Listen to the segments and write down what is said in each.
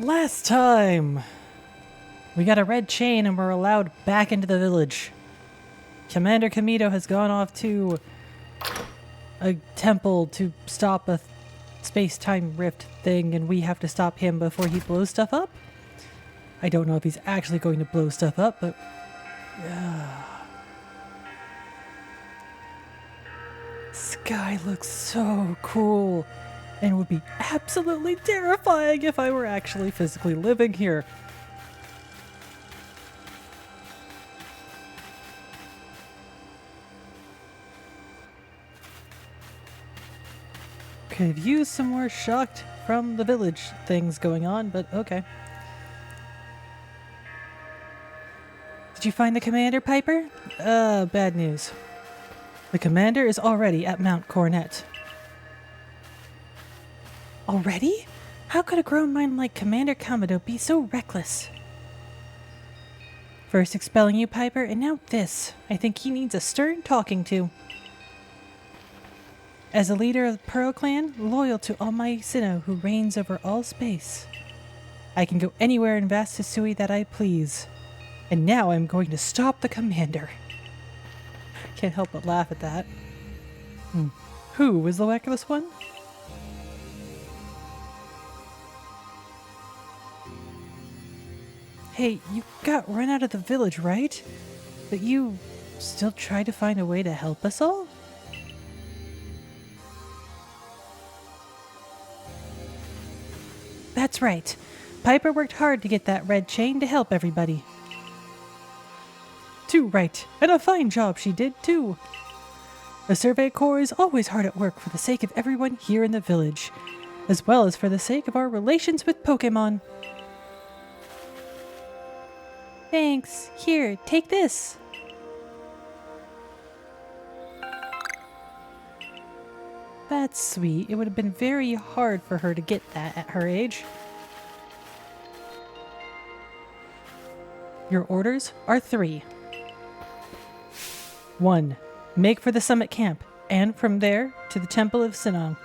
Last time, we got a red chain and we're allowed back into the village. Commander Kamito has gone off to a temple to stop a space-time rift thing, and we have to stop him before he blows stuff up. I don't know if he's actually going to blow stuff up, but sky looks so cool and would be absolutely terrifying if I were actually physically living here. Could use some more shocked from the village things going on, but okay. Did you find the commander, Piper? Bad news. The commander is already at Mount Coronet. Already? How could a grown mind like Commander Kamado be so reckless? First expelling you, Piper, and now this. I think he needs a stern talking to. As a leader of the Pearl Clan, loyal to Almighty Sinnoh who reigns over all space, I can go anywhere in vast Hisui that I please. And now I'm going to stop the commander. Can't help but laugh at that. Who was the reckless one? Hey, you got run out of the village, right? But you still try to find a way to help us all? That's right. Piper worked hard to get that red chain to help everybody. Too right, and a fine job she did too. The Survey Corps is always hard at work for the sake of everyone here in the village, as well as for the sake of our relations with Pokémon. Thanks. Here, take this. That's sweet. It would have been very hard for her to get that at her age. Your orders are 3. 1. Make for the summit camp, and from there to the Temple of Sinnoh.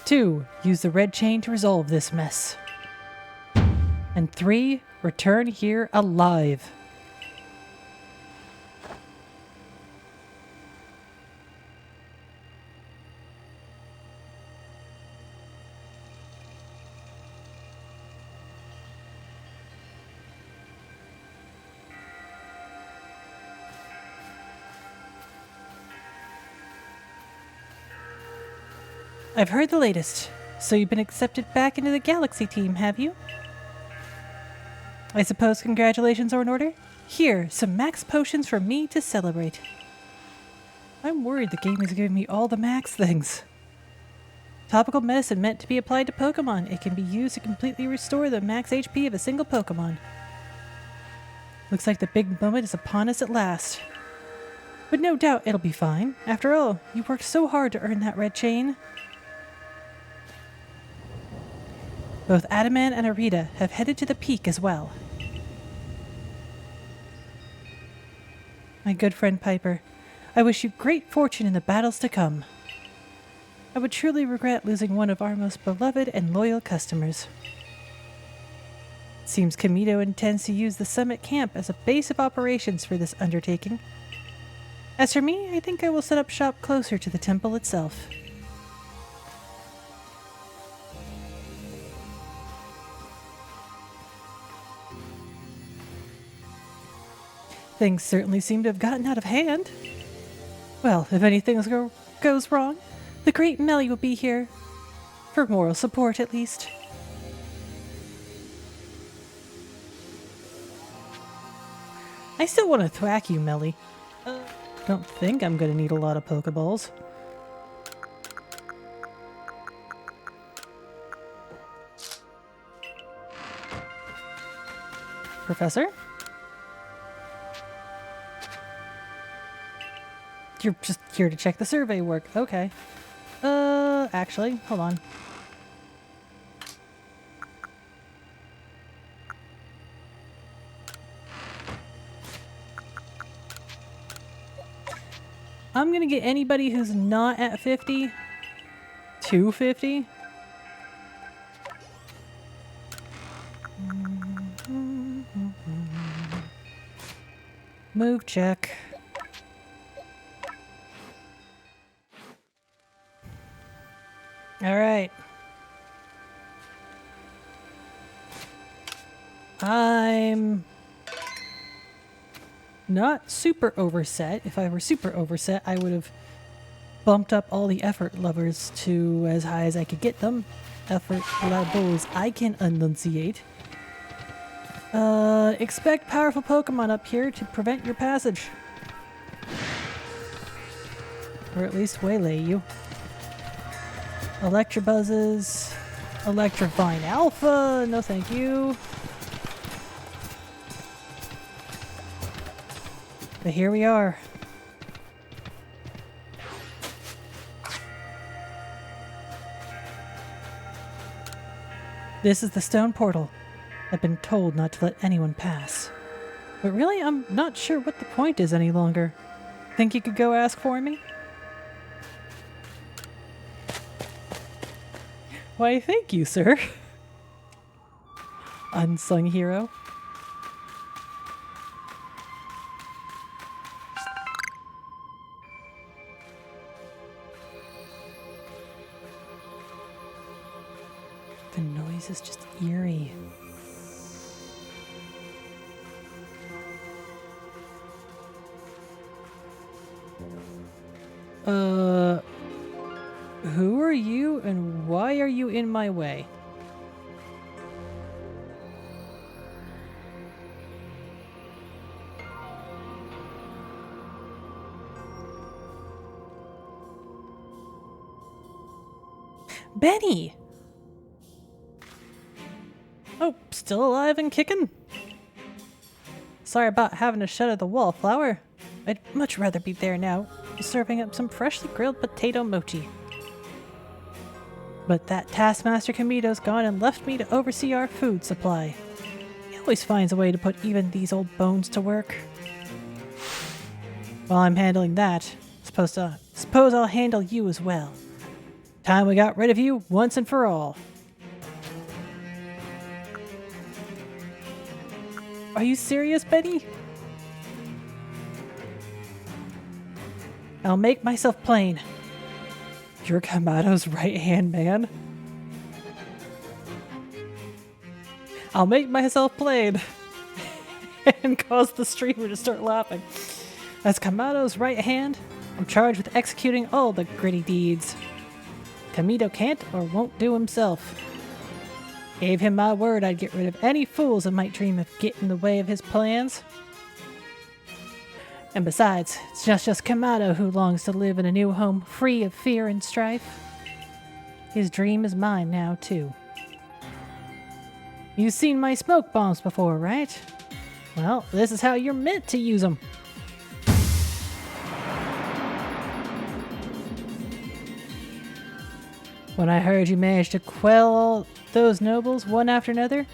2. Use the red chain to resolve this mess. And 3. Return here alive. I've heard the latest. So you've been accepted back into the Galaxy team, have you? I suppose congratulations are in order? Here, some max potions for me to celebrate. I'm worried the game is giving me all the max things. Topical medicine meant to be applied to Pokemon. It can be used to completely restore the max HP of a single Pokemon. Looks like the big moment is upon us at last. But no doubt it'll be fine. After all, you worked so hard to earn that red chain. Both Adaman and Arita have headed to the peak as well. My good friend Piper, I wish you great fortune in the battles to come. I would truly regret losing one of our most beloved and loyal customers. Seems Kamito intends to use the summit camp as a base of operations for this undertaking. As for me, I think I will set up shop closer to the temple itself. Things certainly seem to have gotten out of hand. Well, if anything goes wrong, the great Melly will be here. For moral support, at least. I still want to thwack you, Melly. Don't think I'm gonna need a lot of Pokeballs. Professor? You're just here to check the survey work. Okay. Actually, hold on. I'm gonna get anybody who's not at 50 to 50. Move check. Alright. I'm not super overset. If I were super overset, I would have bumped up all the effort levers to as high as I could get them. Effort levels I can enunciate. Expect powerful Pokemon up here to prevent your passage. Or at least waylay you. Electrobuzzes. Electrifying Alpha. No thank you. But here we are. This is the stone portal. I've been told not to let anyone pass. But really, I'm not sure what the point is any longer. Think you could go ask for me? Why, thank you, sir. Unsung hero. The noise is just eerie. Who are you and why are you in my way? Benny! Oh, still alive and kicking? Sorry about having to shut at the wallflower. I'd much rather be there now, serving up some freshly grilled potato mochi. But that Taskmaster Kamido's gone and left me to oversee our food supply. He always finds a way to put even these old bones to work. While I'm handling that, suppose I'll handle you as well. Time we got rid of you once and for all. Are you serious, Betty? I'll make myself plain. You're Kamado's right-hand man? I'll make myself plain and cause the streamer to start laughing. As Kamado's right hand, I'm charged with executing all the gritty deeds. Kamido can't or won't do himself. Gave him my word I'd get rid of any fools that might dream of getting in the way of his plans. And besides, it's just Kamado who longs to live in a new home free of fear and strife. His dream is mine now, too. You've seen my smoke bombs before, right? Well, this is how you're meant to use them. When I heard you managed to quell all those nobles one after another,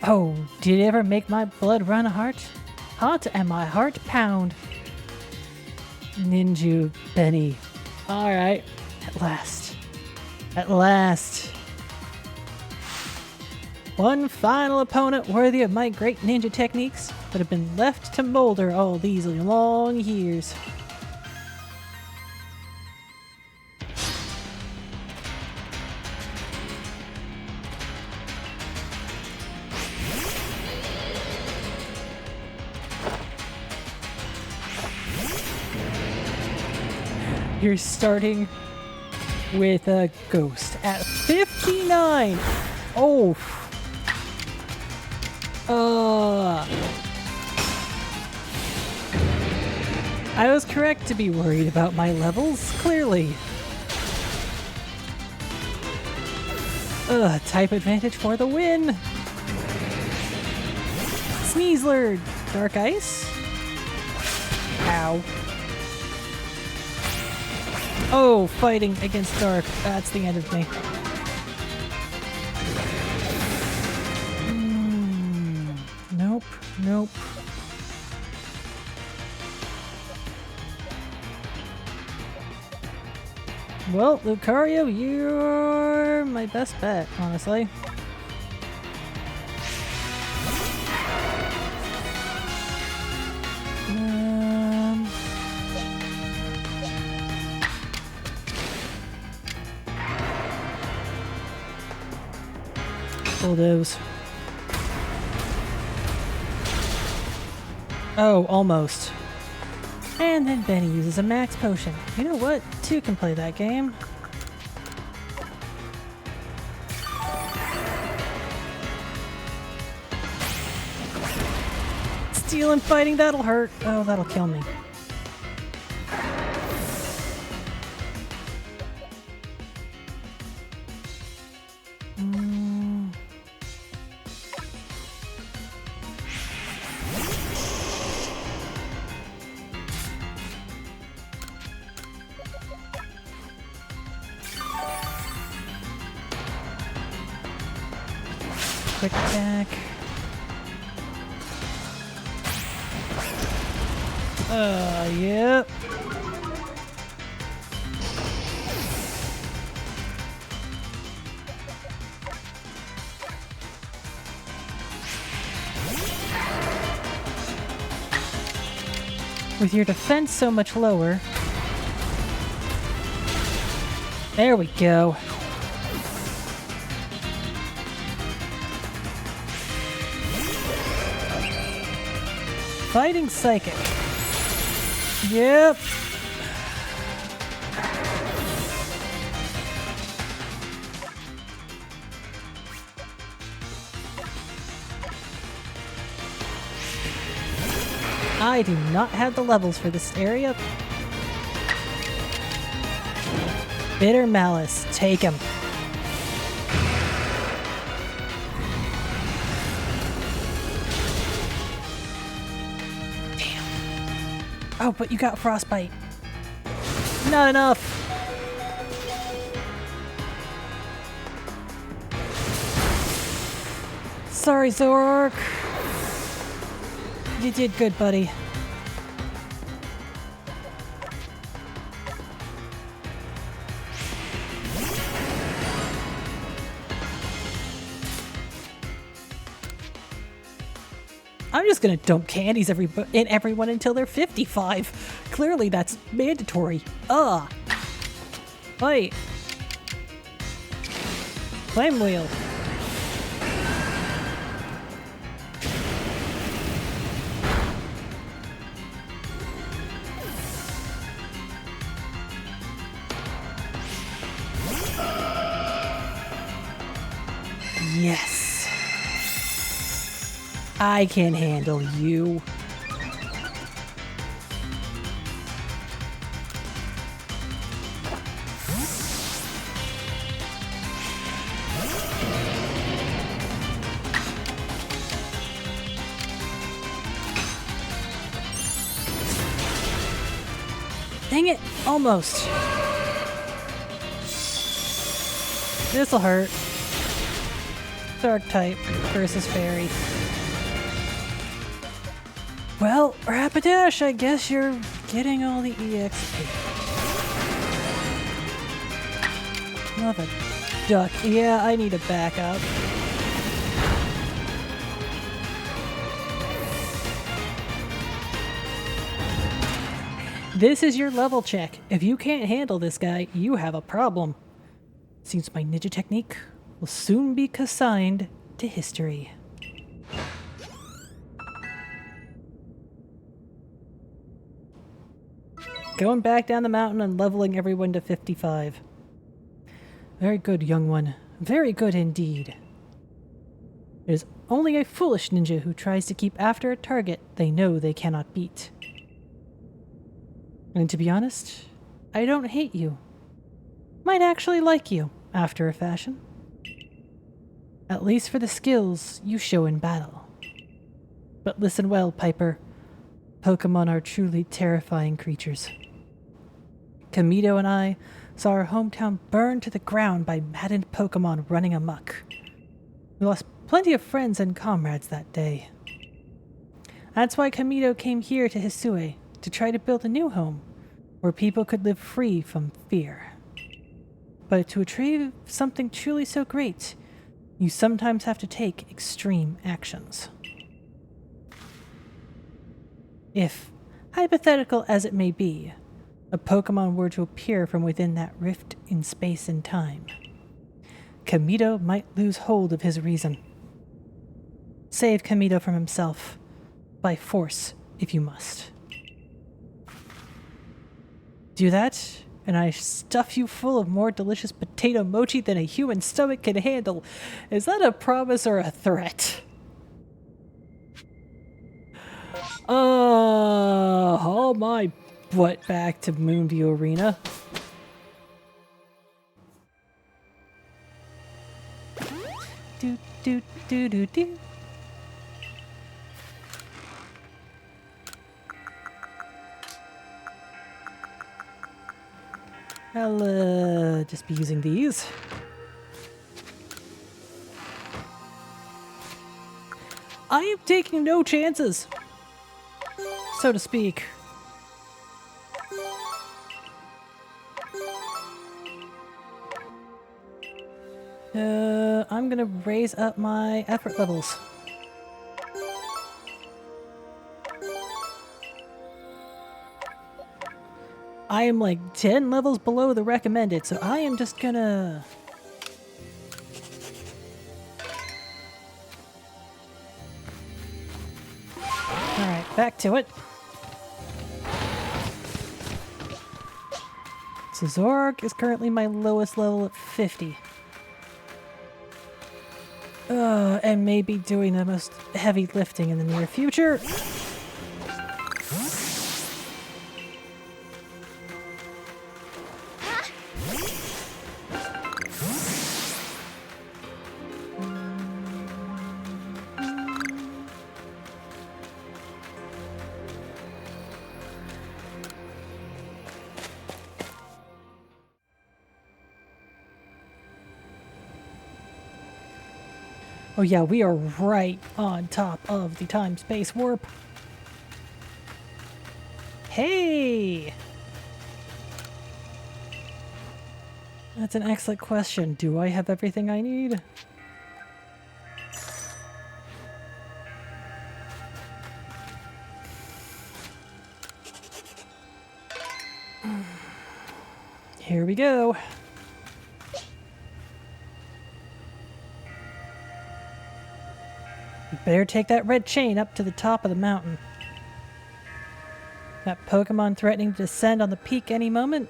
oh, did it ever make my blood run hot and my heart pound. Ninju Benny. Alright, at last. At last. One final opponent worthy of my great ninja techniques that have been left to molder all these long years. You're starting with a ghost at 59. Oh. I was correct to be worried about my levels, clearly. Type advantage for the win. Sneasler, Dark Ice. Ow. Oh, fighting against Dark. That's the end of me. Nope, nope. Well, Lucario, you're my best bet, honestly. Bulldoze. Oh, almost. And then Benny uses a max potion. You know what? Two can play that game. Stealing fighting, that'll hurt. Oh, that'll kill me. Quick attack. Yep. With your defense so much lower. There we go. Fighting Psychic. Yep. I do not have the levels for this area. Bitter Malice. Take him. Oh, but you got Frostbite. Not enough. Sorry, Zoroark. You did good, buddy. I'm just gonna dump candies in everyone until they're 55. Clearly that's mandatory. Ugh. Wait. Flame Wheel. Yes. I can handle you. Dang it, almost. This'll hurt. Dark type versus fairy. Well, Rapidash, I guess you're getting all the EXP. Love a duck. Yeah, I need a backup. This is your level check. If you can't handle this guy, you have a problem. Seems my ninja technique will soon be consigned to history. Going back down the mountain and leveling everyone to 55. Very good, young one. Very good indeed. It is only a foolish ninja who tries to keep after a target they know they cannot beat. And to be honest, I don't hate you. Might actually like you, after a fashion. At least for the skills you show in battle. But listen well, Piper. Pokémon are truly terrifying creatures. Kamito and I saw our hometown burned to the ground by maddened Pokémon running amok. We lost plenty of friends and comrades that day. That's why Kamito came here to Hisue, to try to build a new home, where people could live free from fear. But to achieve something truly so great, you sometimes have to take extreme actions. If, hypothetical as it may be, a Pokémon were to appear from within that rift in space and time, Kamito might lose hold of his reason. Save Kamito from himself. By force, if you must. Do that, and I stuff you full of more delicious potato mochi than a human stomach can handle. Is that a promise or a threat? Haul my butt back to Moonview Arena. Do do do do do. I'll just be using these. I am taking no chances, so to speak. I'm gonna raise up my effort levels. I am like 10 levels below the recommended, so I am just gonna... Alright, back to it. So Zorg is currently my lowest level at 50. And maybe doing the most heavy lifting in the near future. Oh yeah, we are right on top of the time-space warp. Hey! That's an excellent question. Do I have everything I need? Here we go. You better take that red chain up to the top of the mountain. That Pokemon threatening to descend on the peak any moment?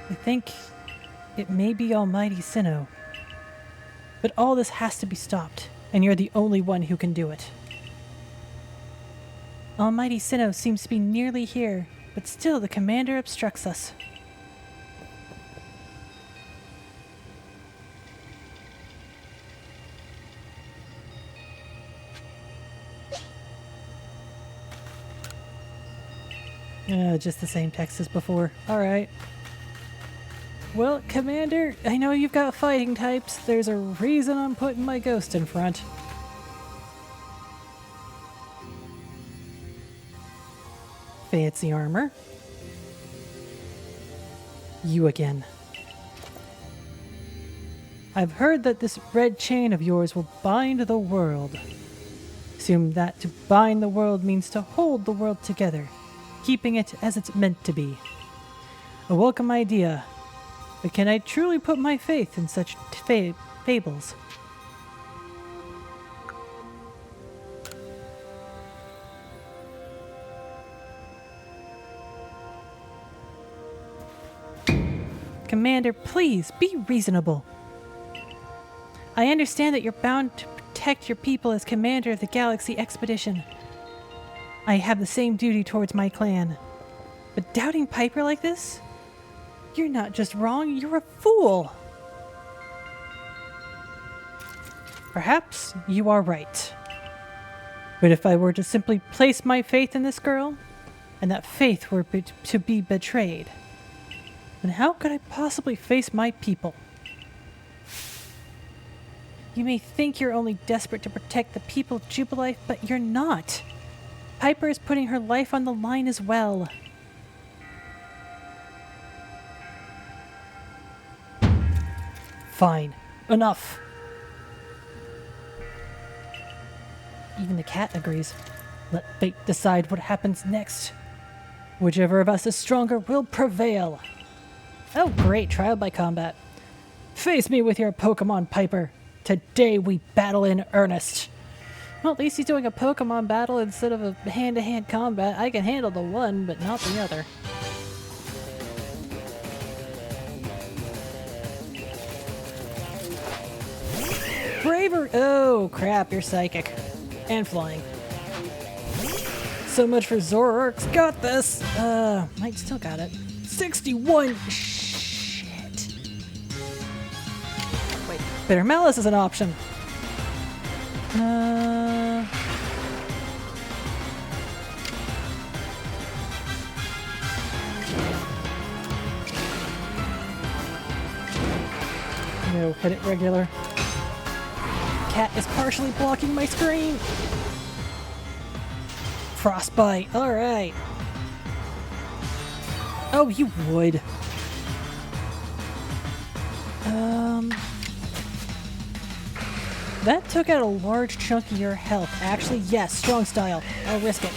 I think it may be Almighty Sinnoh. But all this has to be stopped, and you're the only one who can do it. Almighty Sinnoh seems to be nearly here, but still the commander obstructs us. Just the same text as before. Alright. Well, Commander, I know you've got fighting types. There's a reason I'm putting my ghost in front. Fancy armor. You again. I've heard that this red chain of yours will bind the world. Assume that to bind the world means to hold the world together, keeping it as it's meant to be. A welcome idea, but can I truly put my faith in such fables? Commander, please be reasonable. I understand that you're bound to protect your people as commander of the Galaxy Expedition. I have the same duty towards my clan. But doubting Piper like this? You're not just wrong, you're a fool! Perhaps you are right. But if I were to simply place my faith in this girl, and that faith were to be betrayed, then how could I possibly face my people? You may think you're only desperate to protect the people of Jubilife, but you're not. Piper is putting her life on the line as well. Fine. Enough. Even the cat agrees. Let fate decide what happens next. Whichever of us is stronger will prevail. Oh great, trial by combat. Face me with your Pokemon Piper. Today we battle in earnest. Well, at least he's doing a Pokemon battle instead of a hand-to-hand combat. I can handle the one, but not the other. Braver! Oh, crap, you're psychic. And flying. So much for Zoroark's got this! Might still got it. 61! Shit. Wait, Bitter Malice is an option. No, hit it regular. Cat is partially blocking my screen. Frostbite, alright. Oh, you would. That took out a large chunk of your health. Actually, yes, strong style. I'll risk it.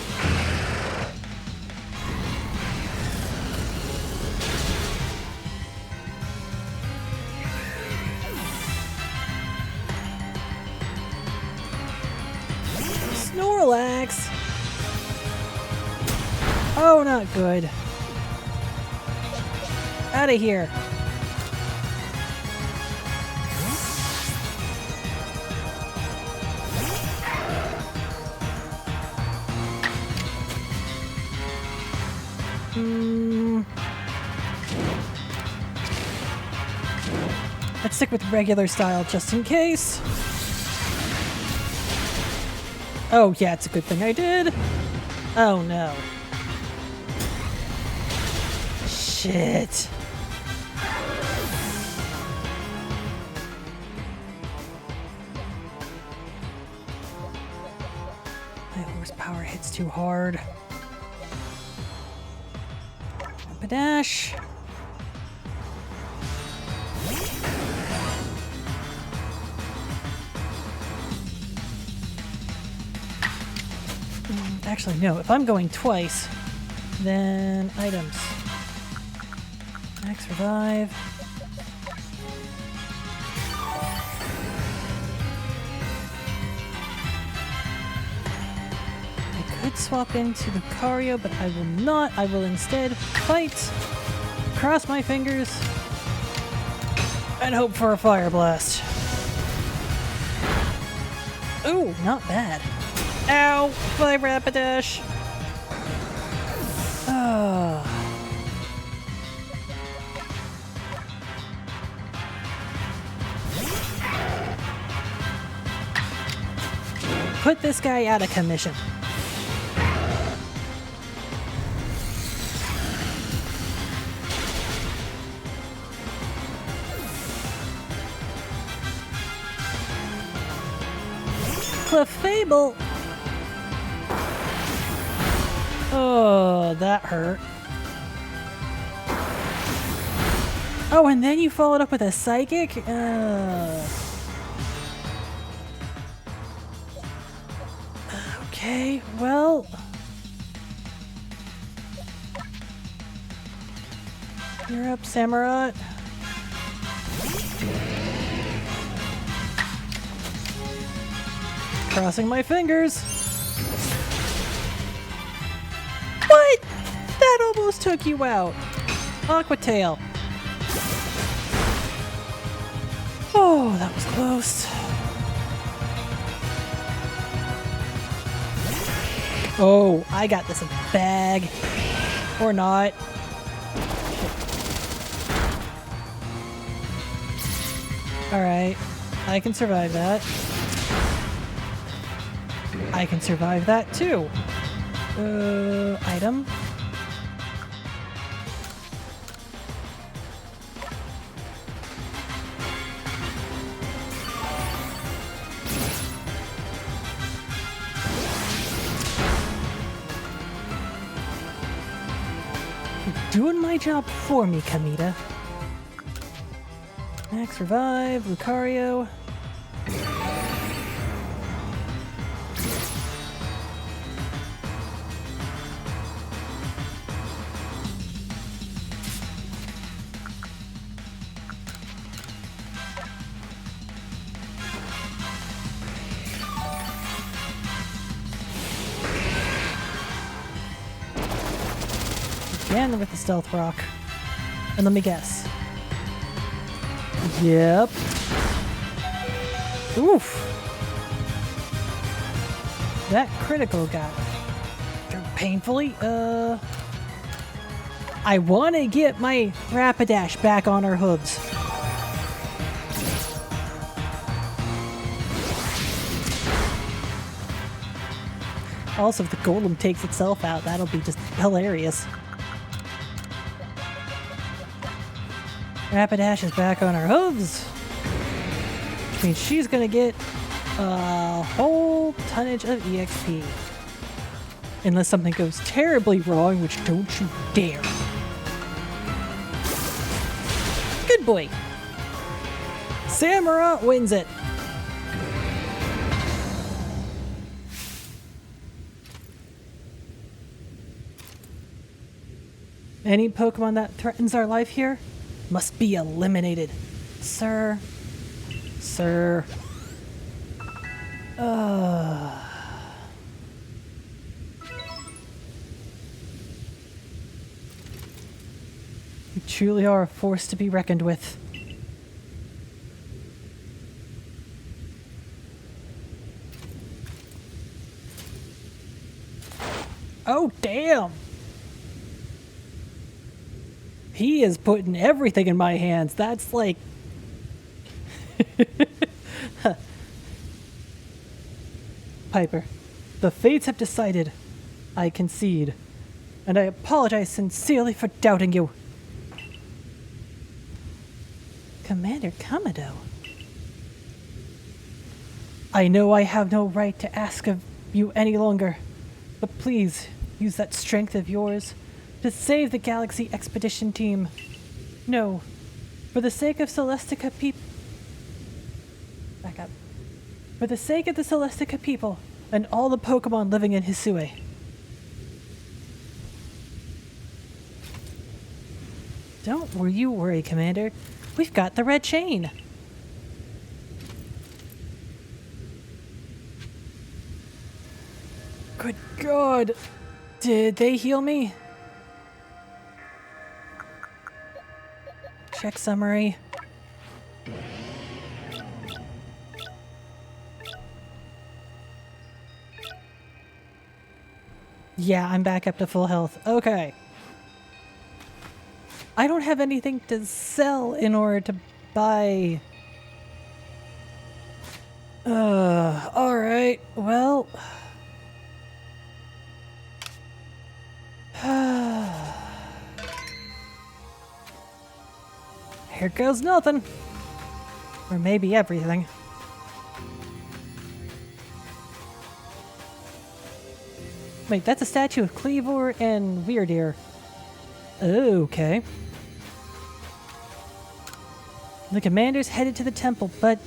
Snorlax! Oh, not good. Out of here. Let's stick with regular style just in case. Oh yeah, it's a good thing I did. Oh no. Shit. My horsepower hits too hard. Dash. Actually, no. If I'm going twice, then items. Max revive. I could swap into Lucario, but I will not. I will instead fight, cross my fingers, and hope for a Fire Blast. Ooh, not bad. Ow! My Rapidash! Oh. Put this guy out of commission. Clefable! Oh, that hurt. Oh, and then you followed up with a Psychic? Okay, well... You're up, Samurott. Crossing my fingers. What? That almost took you out. Aqua Tail. Oh, that was close. Oh, I got this in the bag. Or not. Alright. I can survive that. I can survive that too. Item. You're doing my job for me, Kamita. Max revive, Lucario. again with the stealth rock. And let me guess. Yep. Oof. That critical got painfully. I want to get my Rapidash back on our hooves. Also, if the golem takes itself out, that'll be just hilarious. Rapidash is back on her hooves. Which means she's gonna get a whole tonnage of EXP. Unless something goes terribly wrong, which don't you dare. Good boy. Samara wins it. Any Pokemon that threatens our life here must be eliminated. Sir. Sir. You truly are a force to be reckoned with. Oh, damn! He is putting everything in my hands. That's like... Piper, the fates have decided. I concede. And I apologize sincerely for doubting you. Commander Kamado. I know I have no right to ask of you any longer, but please use that strength of yours to save the Galaxy Expedition team. No, for the sake of Celestica people. Back up. For the sake of the Celestica people and all the Pokemon living in Hisui. Don't you worry, Commander. We've got the red chain. Good God. Did they heal me? Check summary. Yeah, I'm back up to full health. Okay. I don't have anything to sell in order to buy. Alright. Well. Here goes nothing. Or maybe everything. Wait, that's a statue of Cleavor and Weirdeer. Okay. The commander's headed to the temple, but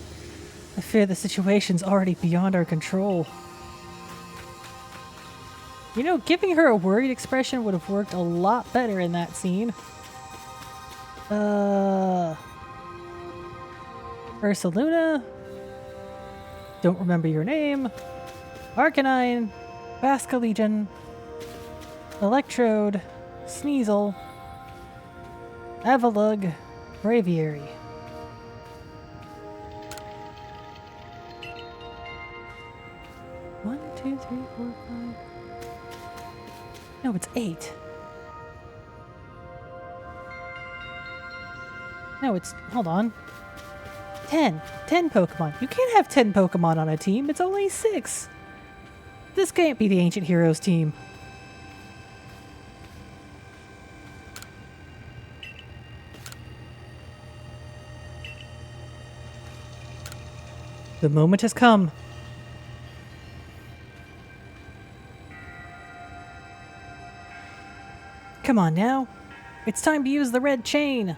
I fear the situation's already beyond our control. You know, giving her a worried expression would have worked a lot better in that scene. Ursaluna? Don't remember your name. Arcanine. Basculegion. Electrode. Sneasel. Avalugg. Braviary. One, two, three, four, five. No, it's 8. No, it's... Hold on. 10. 10 Pokemon. You can't have 10 Pokemon on a team. It's only 6. This can't be the Ancient Heroes team. The moment has come. Come on now. It's time to use the red chain.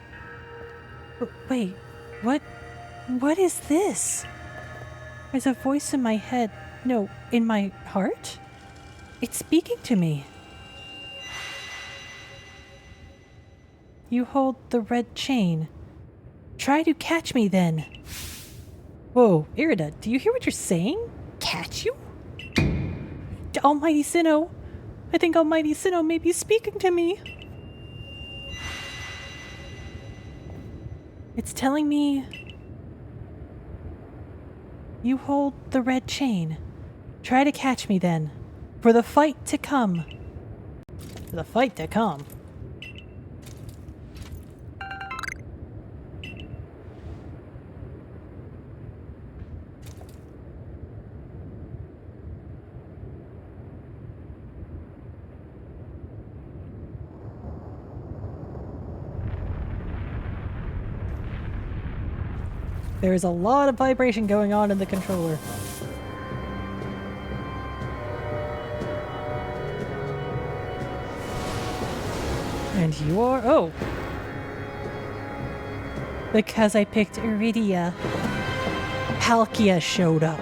Wait, what? What is this? There's a voice in my head. No, in my heart? It's speaking to me. You hold the red chain. Try to catch me then. Whoa, Irida, do you hear what you're saying? Catch you? Almighty Sinnoh. I think Almighty Sinnoh may be speaking to me. It's telling me you hold the red chain. Try to catch me then. For the fight to come. For the fight to come. There is a lot of vibration going on in the controller. And you are... oh! Because I picked Iridia, Palkia showed up.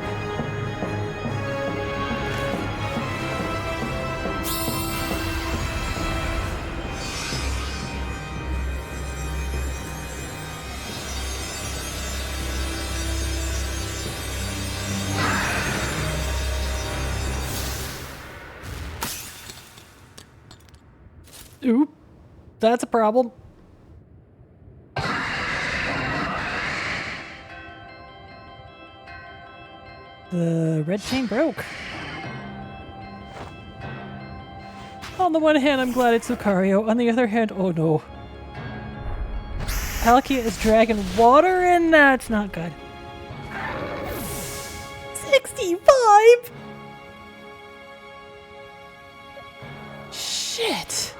Oop. That's a problem. The red chain broke. On the one hand, I'm glad it's Lucario. On the other hand, oh no. Palkia is dragging water and that's not good. 65? Shit.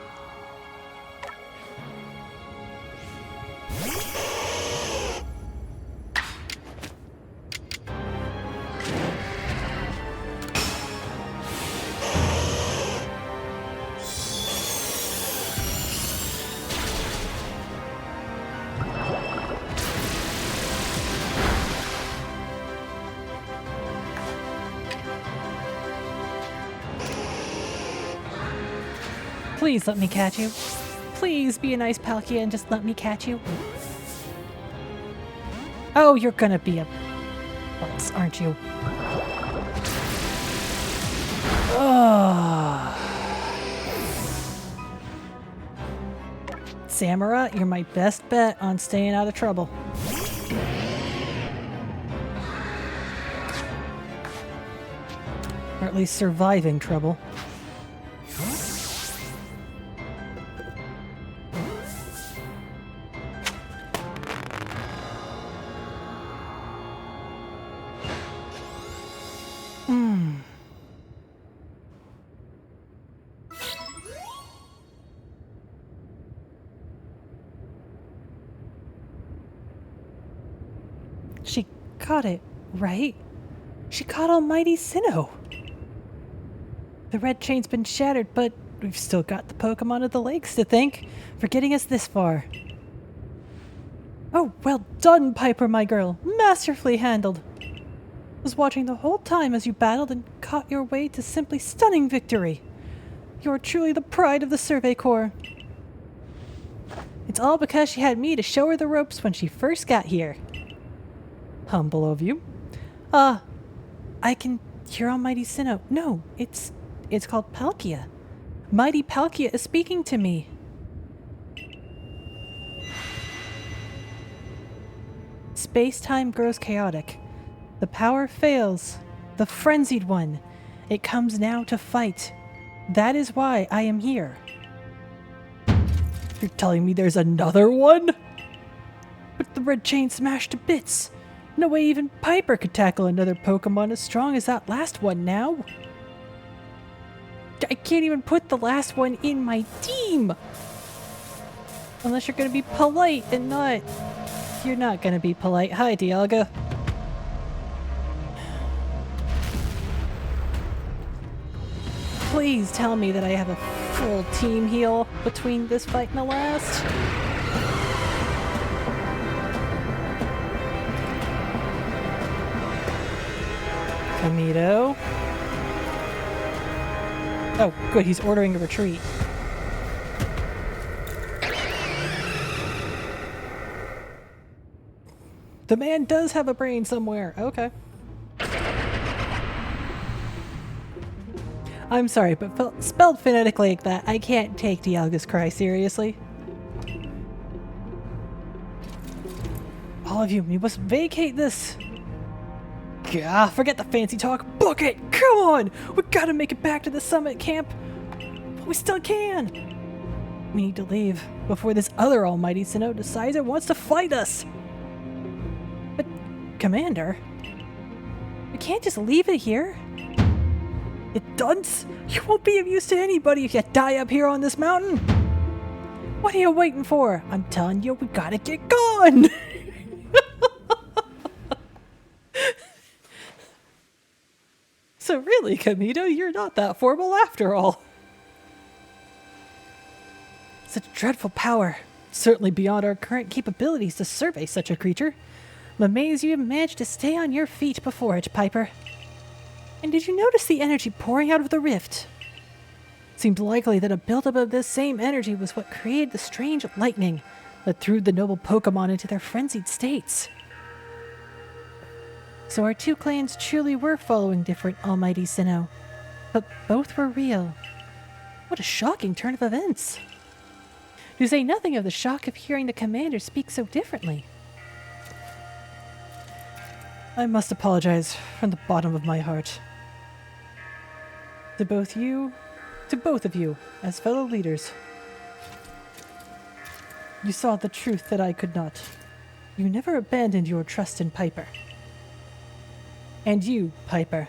Please let me catch you. Please be a nice Palkia and just let me catch you. Oh, you're gonna be a boss, aren't you? Oh. Samara, you're my best bet on staying out of trouble. Or at least surviving trouble. She caught it, right? She caught Almighty Sinnoh. The red chain's been shattered, but we've still got the Pokemon of the Lakes to thank for getting us this far. Oh, well done, Piper, my girl. Masterfully handled. I was watching the whole time as you battled and caught your way to simply stunning victory. You're truly the pride of the Survey Corps. It's all because she had me to show her the ropes when she first got here. Humble of you. I can hear Almighty Sinnoh. No, it's called Palkia. Mighty Palkia is speaking to me. Space-time grows chaotic. The power fails. The frenzied one. It comes now to fight. That is why I am here. You're telling me there's another one? But the red chain smashed to bits. No way even Piper could tackle another Pokemon as strong as that last one now. I can't even put the last one in my team. Unless you're gonna be polite and not... You're not gonna be polite. Hi, Dialga. Please tell me that I have a full team heal between this fight and the last. Kamito. Oh, good, he's ordering a retreat. The man does have a brain somewhere. Okay. I'm sorry, but spelled phonetically like that, I can't take Dialga's cry seriously. All of you must vacate this. Gah, forget the fancy talk. Book it! Come on! We gotta make it back to the summit camp. But we still can. We need to leave before this other almighty Sinnoh decides it wants to fight us. But, Commander, we can't just leave it here. You dunce! You won't be of use to anybody if you die up here on this mountain. What are you waiting for? I'm telling you, we gotta get gone! So really, Kamito, you're not that formal after all. Such dreadful power. Certainly beyond our current capabilities to survey such a creature. I'm amazed you have managed to stay on your feet before it, Piper. And did you notice the energy pouring out of the rift? Seemed likely that a buildup of this same energy was what created the strange lightning that threw the noble Pokémon into their frenzied states. So our two clans truly were following different almighty Sinnoh, but both were real. What a shocking turn of events! To say nothing of the shock of hearing the commander speak so differently. I must apologize from the bottom of my heart. To both of you, as fellow leaders. You saw the truth that I could not. You never abandoned your trust in Piper. And you, Piper.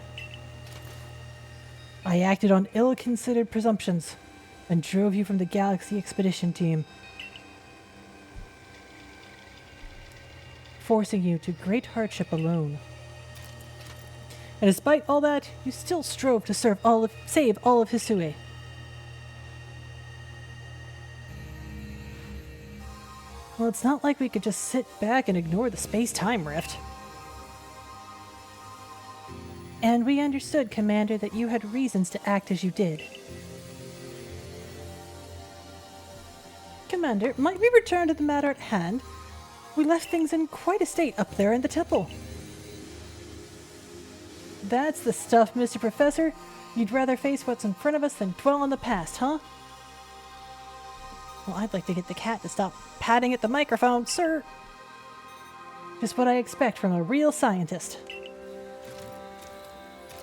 I acted on ill-considered presumptions and drove you from the Galaxy Expedition Team, forcing you to great hardship alone. And despite all that, you still strove to save all of Hisue. Well, it's not like we could just sit back and ignore the space-time rift. And we understood, Commander, that you had reasons to act as you did. Commander, might we return to the matter at hand? We left things in quite a state up there in the temple. That's the stuff, Mr. Professor. You'd rather face what's in front of us than dwell on the past, huh? Well, I'd like to get the cat to stop patting at the microphone, sir. Just what I expect from a real scientist.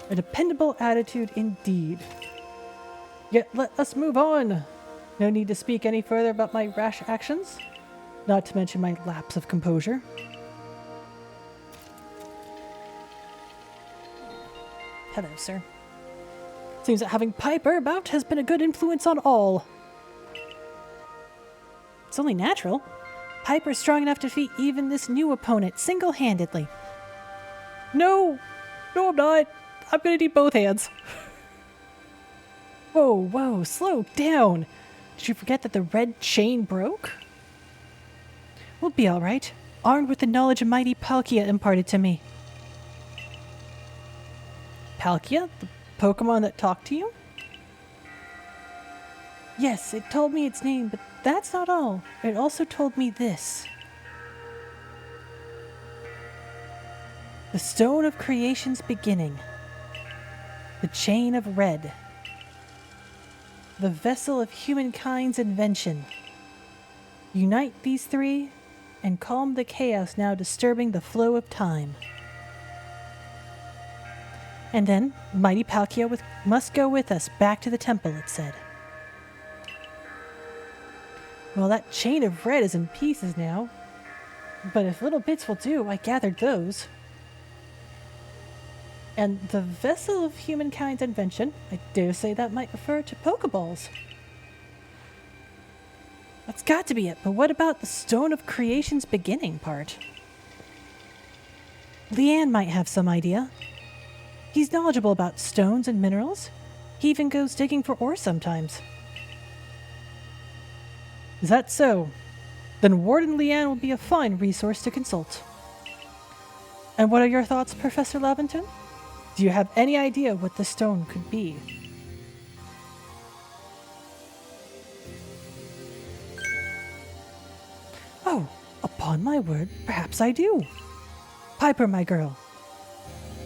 A dependable attitude indeed. Yet let us move on. No need to speak any further about my rash actions, not to mention my lapse of composure. Hello, sir. Seems that having Piper about has been a good influence on all. It's only natural. Piper's strong enough to defeat even this new opponent single-handedly. No! No, I'm not. I'm gonna need both hands. Whoa, slow down. Did you forget that the red chain broke? We'll be alright, armed with the knowledge of mighty Palkia imparted to me. Palkia? The Pokemon that talked to you? Yes, it told me its name, but that's not all. It also told me this. The Stone of Creation's beginning. The Chain of Red. The Vessel of Humankind's invention. Unite these three and calm the chaos now disturbing the flow of time. And then, mighty Palkia must go with us back to the temple, it said. Well, that Chain of Red is in pieces now. But if little bits will do, I gathered those. And the Vessel of Humankind's invention, I dare say that might refer to Pokeballs. That's got to be it, but what about the Stone of Creation's beginning part? Leanne might have some idea. He's knowledgeable about stones and minerals. He even goes digging for ore sometimes. Is that so? Then Warden Leanne will be a fine resource to consult. And what are your thoughts, Professor Lavington? Do you have any idea what the stone could be? Oh, upon my word, perhaps I do. Piper, my girl,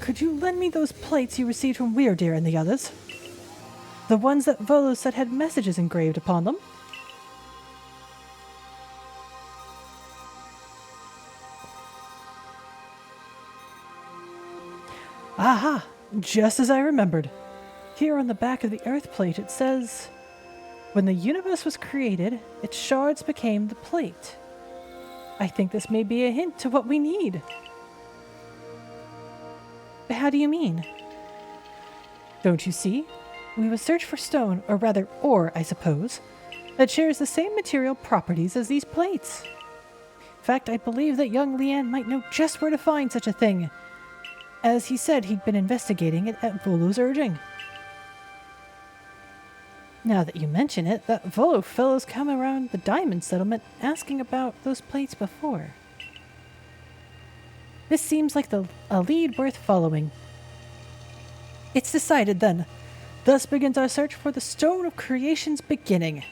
could you lend me those plates you received from Weirdeer and the others? The ones that Volo said had messages engraved upon them? Aha! Just as I remembered. Here on the back of the Earth plate it says, when the universe was created, its shards became the plate. I think this may be a hint to what we need. But how do you mean? Don't you see? We would search for stone, or rather ore, I suppose, that shares the same material properties as these plates. In fact, I believe that young Leanne might know just where to find such a thing, as he said he'd been investigating it at Volo's urging. Now that you mention it, that Volo fellow's come around the diamond settlement asking about those plates before. This seems like a lead worth following. It's decided then. Thus begins our search for the Stone of Creation's beginning.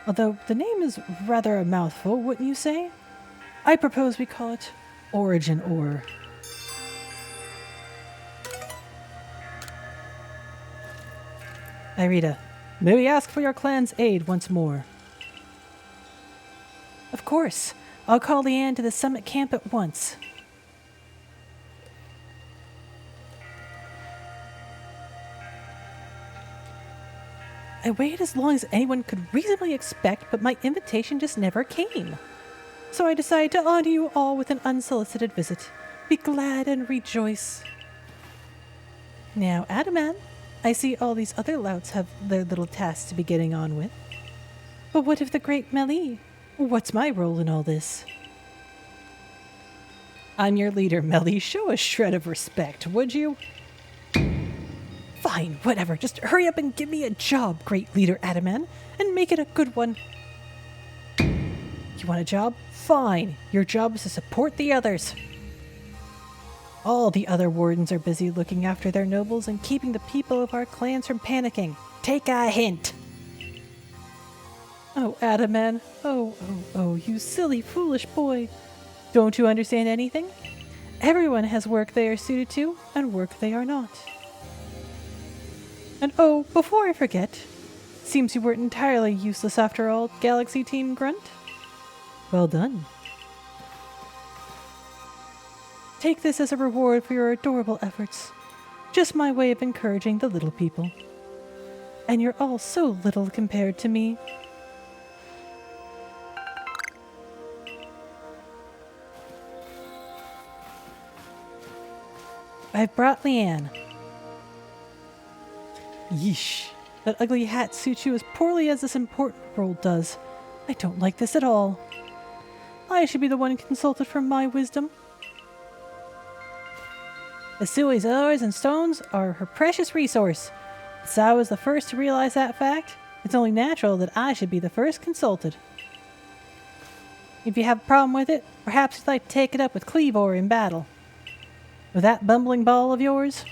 Although the name is rather a mouthful, wouldn't you say? I propose we call it Origin Ore. Irida, may we ask for your clan's aid once more? Of course. I'll call Leanne to the summit camp at once. I waited as long as anyone could reasonably expect, but my invitation just never came. So I decided to honor you all with an unsolicited visit. Be glad and rejoice. Now, Adaman, I see all these other louts have their little tasks to be getting on with. But what of the great Melee? What's my role in all this? I'm your leader, Melee. Show a shred of respect, would you? Fine, whatever. Just hurry up and give me a job, great leader Adaman, and make it a good one. You want a job? Fine. Your job is to support the others. All the other wardens are busy looking after their nobles and keeping the people of our clans from panicking. Take a hint. Oh, Adaman. Oh, you silly, foolish boy. Don't you understand anything? Everyone has work they are suited to and work they are not. And oh, before I forget, seems you weren't entirely useless after all, Galaxy Team Grunt. Well done. Take this as a reward for your adorable efforts. Just my way of encouraging the little people. And you're all so little compared to me. I've brought Leanne. Yeesh. That ugly hat suits you as poorly as this important role does. I don't like this at all. I should be the one consulted for my wisdom. Asui's ores and stones are her precious resource. Since I was the first to realize that fact, it's only natural that I should be the first consulted. If you have a problem with it, perhaps you'd like to take it up with Cleavor in battle. With that bumbling ball of yours?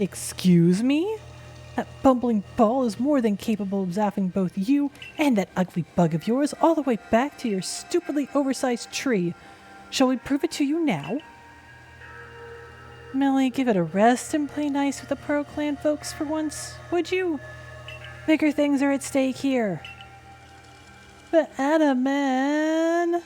Excuse me? That bumbling ball is more than capable of zapping both you and that ugly bug of yours all the way back to your stupidly oversized tree. Shall we prove it to you now? Melly, give it a rest and play nice with the Pro Clan folks for once, would you? Bigger things are at stake here. But Adaman...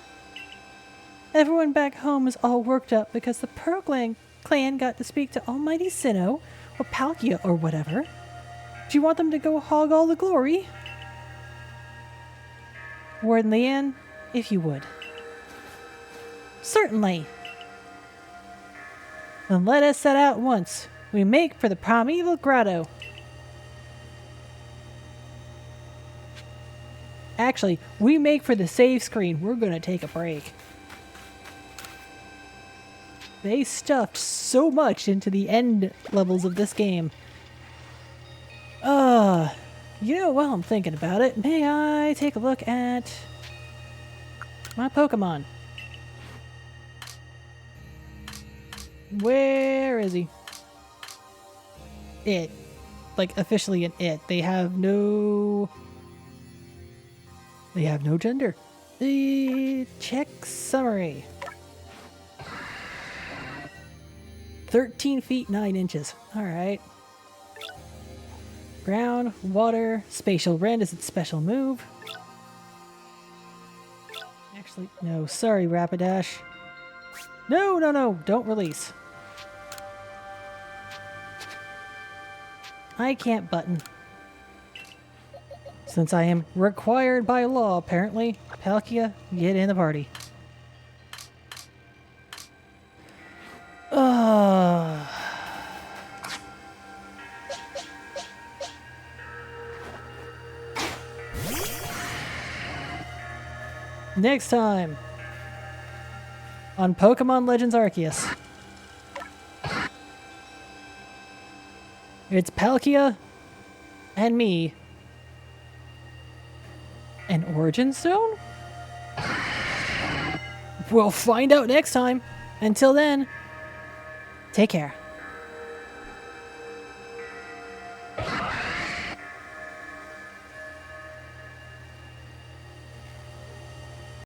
Everyone back home is all worked up because the Pro Clan got to speak to Almighty Sinnoh, or Palkia, or whatever. Do you want them to go hog all the glory? Warden Leanne, if you would. Certainly. Then let us set out once. We make for the primeval grotto. Actually, we make for the save screen. We're gonna take a break. They stuffed so much into the end levels of this game. You know, while I'm thinking about it, may I take a look at my Pokemon? Where is he? It. Like, officially an it. They have no gender. Check summary. 13 feet 9 inches. Alright. Ground, water, spatial rend is its special move. Actually, no, sorry, Rapidash. No, don't release. I can't button. Since I am required by law, apparently, Palkia, get in the party. Next time on Pokemon Legends Arceus. It's Palkia and me. An Origin Stone? We'll find out next time. Until then, take care.